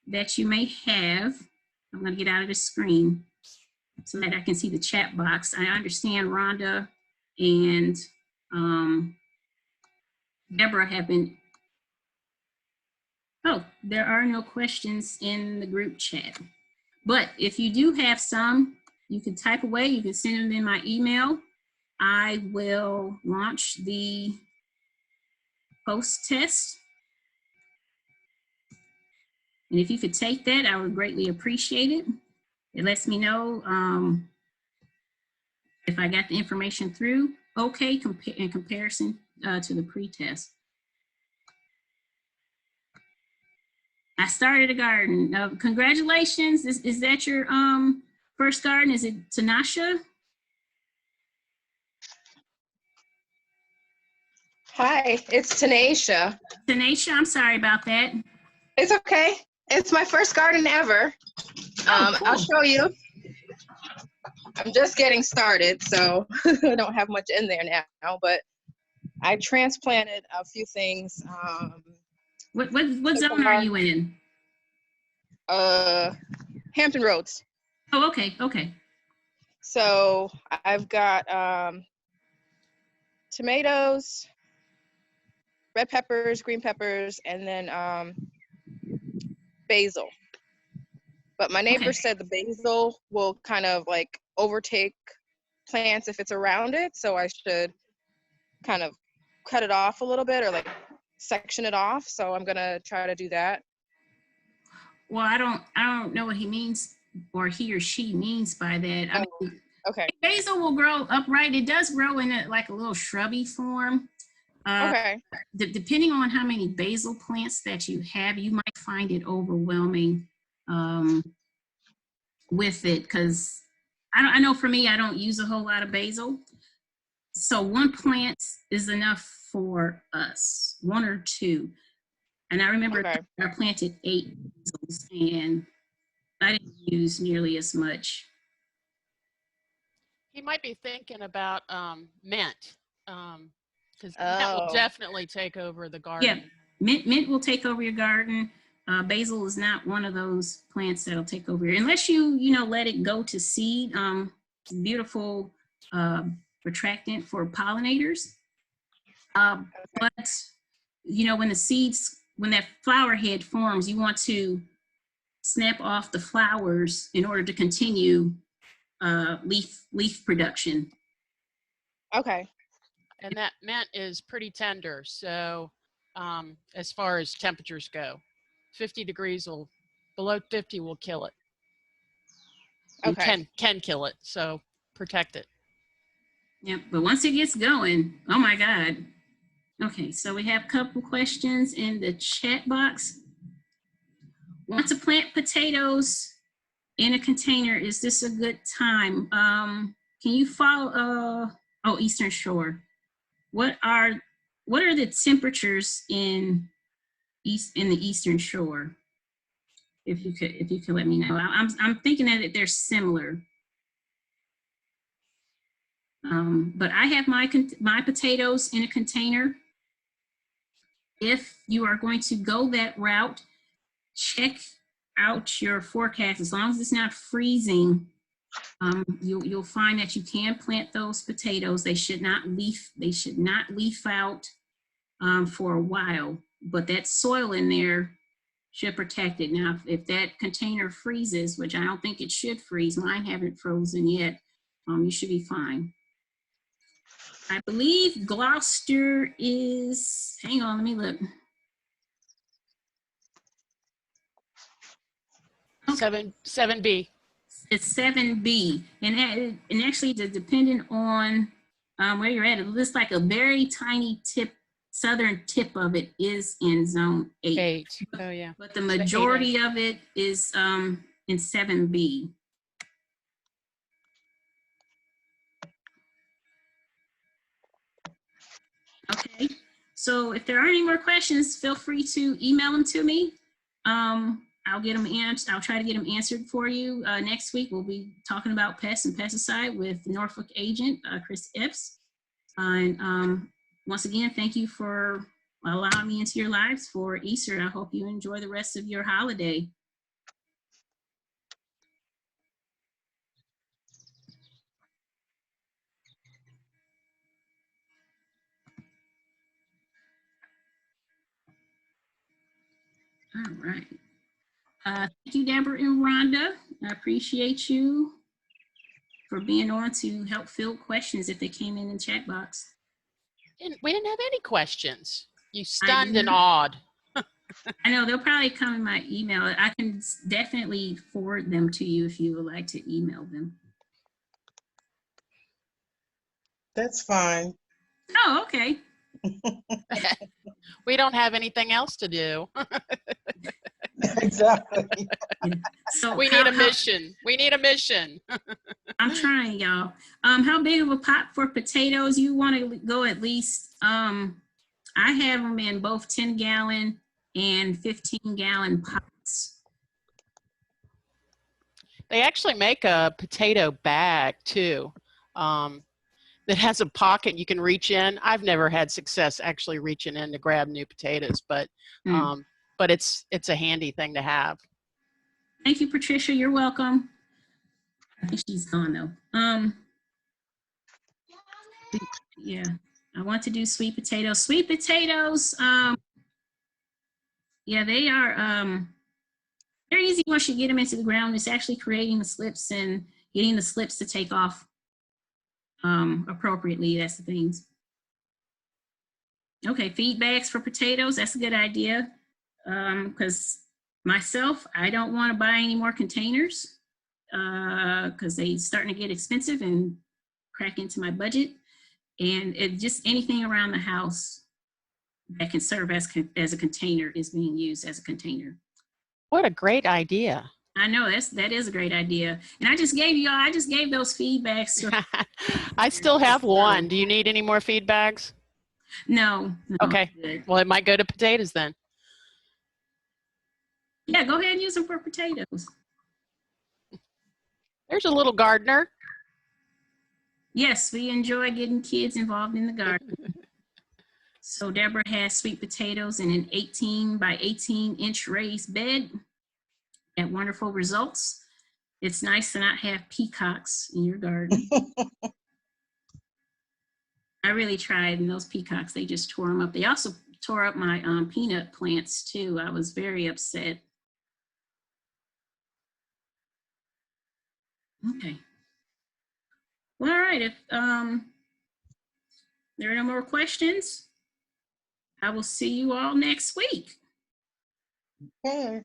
that you may have. I'm going to get out of the screen so that I can see the chat box. I understand Rhonda and Deborah have been. Oh, there are no questions in the group chat. But if you do have some, you can type away, you can send them in my email. I will launch the post test. And if you could take that, I would greatly appreciate it. It lets me know if I got the information through okay in comparison to the pre-test. I started a garden. Congratulations. Is that your first garden? Is it Tanasha? Hi, it's Tanasha. Tanasha, I'm sorry about that. It's okay. It's my first garden ever. Oh, cool. I'll show you. I'm just getting started, so I don't have much in there now, but I transplanted a few things. What zone are you in? Hampton Roads. Oh, okay, okay. So I've got tomatoes, red peppers, green peppers, and then basil. But my neighbor said the basil will kind of like overtake plants if it's around it, so I should kind of cut it off a little bit or like section it off. So I'm gonna try to do that. Well, I don't know what he means or he or she means by that. I Oh, mean, okay. basil will grow upright. It does grow in like a little shrubby form. Okay. Depending on how many basil plants that you have, you might find it overwhelming with it, because I know for me, I don't use a whole lot of basil. So one plant is enough for us, one or two. And I remember Okay. I planted 8 basils and I didn't use nearly as much. He might be thinking about mint, because mint will Oh. definitely take over the garden. Yeah, mint will take over your garden. Basil is not one of those plants that'll take over your, unless you let it go to seed. Beautiful attractant for pollinators. But when that flower head forms, you want to snap off the flowers in order to continue leaf production. Okay. And that mint is pretty tender. So as far as temperatures go, 50 degrees below 50 will kill it. Okay. Can kill it. So protect it. Yep. But once it gets going, oh my God. Okay. So we have a couple questions in the chat box. Want to plant potatoes in a container? Is this a good time? Can you follow? Eastern Shore. What are the temperatures in the Eastern Shore? If you could let me know. I'm thinking that they're similar. But I have my potatoes in a container. If you are going to go that route, check out your forecast. As long as it's not freezing, you'll find that you can plant those potatoes. They should not leaf out for a while, but that soil in there should protect it. Now, if that container freezes, which I don't think it should freeze, mine haven't frozen yet, you should be fine. I believe Gloucester is, hang on, let me look. Okay. 7B. It's 7B, and actually, depending on where you're at, it looks like a very tiny southern tip of it is in zone 8. Oh yeah. But the majority of it is in 7B. Okay, so if there are any more questions, feel free to email them to me. I'll get them answered. I'll try to get them answered for you. Next week, we'll be talking about pests and pesticide with Norfolk agent, Chris Epps. And once again, thank you for allowing me into your lives for Easter. I hope you enjoy the rest of your holiday. All right. Thank you, Deborah and Rhonda. I appreciate you for being on to help field questions if they came in the chat box. We didn't have any questions. You stunned and awed. I know they'll probably come in my email. I can definitely forward them to you if you would like to email them. That's fine. Oh, okay. We don't have anything else to do. Exactly. So we need a mission. We need a mission. I'm trying, y'all. How big of a pot for potatoes? You want to go at least, I have them in both 10-gallon and 15-gallon pots. They actually make a potato bag too, that has a pocket you can reach in. I've never had success actually reaching in to grab new potatoes, but it's a handy thing to have. Thank you, Patricia. You're welcome. I think she's gone though. Yeah, I want to do sweet potatoes. Sweet potatoes, yeah, they are they're easy once you get them into the ground. It's actually creating the slips and getting the slips to take off appropriately. That's the things. Okay, feed bags for potatoes. That's a good idea. Because myself, I don't want to buy any more containers because they starting to get expensive and crack into my budget. And it just anything around the house that can serve as a container is being used as a container. What a great idea. I know that is a great idea. And I just gave those feedbacks to I still have one. Do you need any more feedbacks? no. Okay. Good. Well, it might go to potatoes then. Yeah, go ahead and use them for potatoes. There's a little gardener. Yes, we enjoy getting kids involved in the garden. So Deborah has sweet potatoes in an 18 by 18 inch raised bed. Got wonderful results. It's nice to not have peacocks in your garden. I really tried, and those peacocks, they just tore them up. They also tore up my peanut plants too. I was very upset. Okay. Well, all right. If there are no more questions, I will see you all next week. Okay,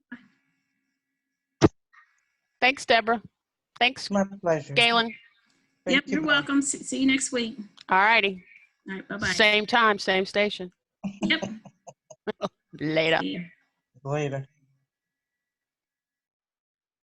Thanks, Deborah. Thanks, my pleasure. Gaylynn. Yep, Thank you, you're bye. welcome. See you next week. All righty. All right, bye-bye. Same time, same station. Yep. Later. See ya. Later.